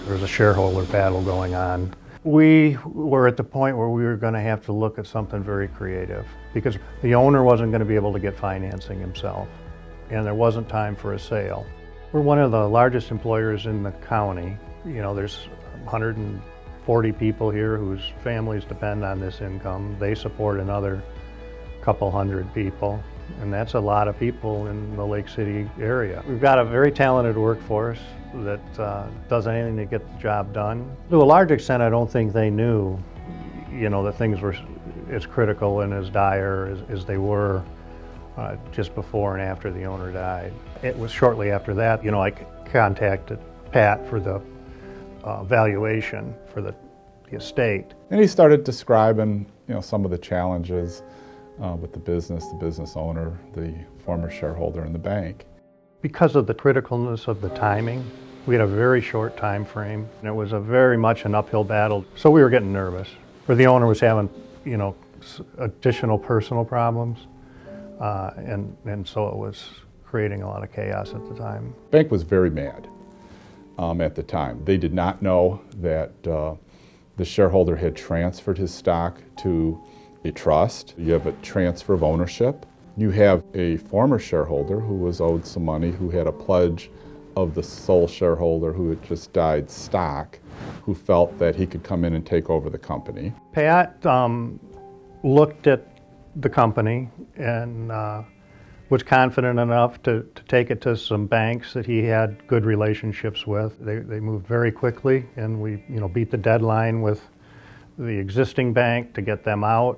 There was a shareholder battle going on. We were at the point where we were going to have to look at something very creative because the owner wasn't going to be able to get financing himself, and there wasn't time for a sale. We're one of the largest employers in the county. You know, there's 140 people here whose families depend on this income. They support another couple hundred people, and that's a lot of people in the Lake City area. We've got a very talented workforce that does anything to get the job done. To a large extent, I don't think they knew, you know, that things were as critical and as dire as they were just before and after the owner died. It was shortly after that, you know, I contacted Pat for the valuation for the estate. And he started describing, you know, some of the challenges with the business owner, the former shareholder, and the bank. Because of the criticalness of the timing, we had a very short time frame, and it was very much an uphill battle. So we were getting nervous. Where the owner was having, you know, additional personal problems, and so it was creating a lot of chaos at the time. The bank was very mad at the time. They did not know that the shareholder had transferred his stock to a trust. You have a transfer of ownership. You have a former shareholder who was owed some money, who had a pledge of the sole shareholder who had just died stock, who felt that he could come in and take over the company. Pat looked at the company and was confident enough to take it to some banks that he had good relationships with. They moved very quickly, and we, you know, beat the deadline with the existing bank to get them out.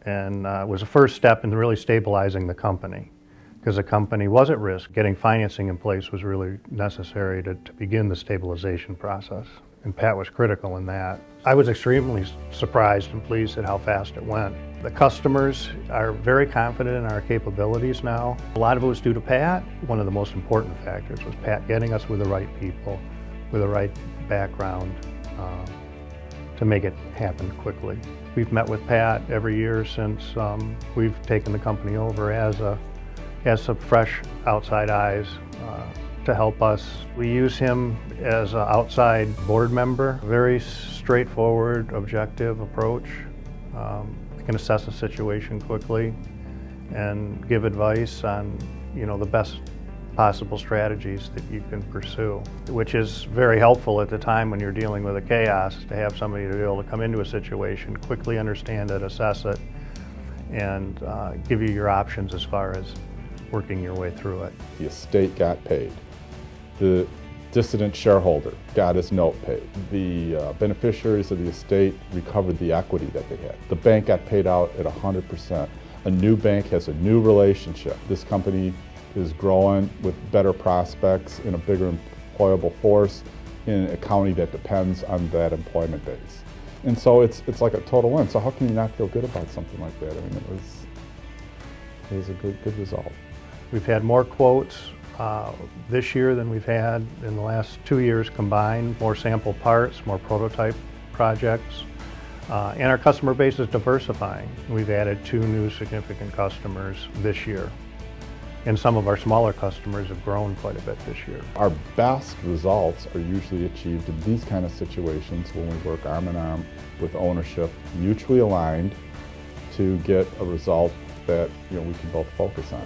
And it was a first step in really stabilizing the company, because the company was at risk. Getting financing in place was really necessary to begin the stabilization process, and Pat was critical in that. I was extremely surprised and pleased at how fast it went. The customers are very confident in our capabilities now. A lot of it was due to Pat. One of the most important factors was Pat getting us with the right people, with the right background, to make it happen quickly. We've met with Pat every year since we've taken the company over as some fresh outside eyes to help us. We use him as an outside board member. Very straightforward, objective approach. He can assess a situation quickly and give advice on, you know, the best possible strategies that you can pursue, which is very helpful at the time when you're dealing with a chaos, to have somebody to be able to come into a situation, quickly understand it, assess it, and give you your options as far as working your way through it. The estate got paid. The dissident shareholder got his note paid. The beneficiaries of the estate recovered the equity that they had. The bank got paid out at 100%. A new bank has a new relationship. This company is growing with better prospects in a bigger employable force in a county that depends on that employment base. And so it's like a total win. So how can you not feel good about something like that? I mean, it was a good result. We've had more quotes this year than we've had in the last 2 years combined, more sample parts, more prototype projects, and our customer base is diversifying. We've added 2 new significant customers this year, and some of our smaller customers have grown quite a bit this year. Our best results are usually achieved in these kind of situations when we work arm in arm with ownership, mutually aligned, to get a result that, you know, we can both focus on.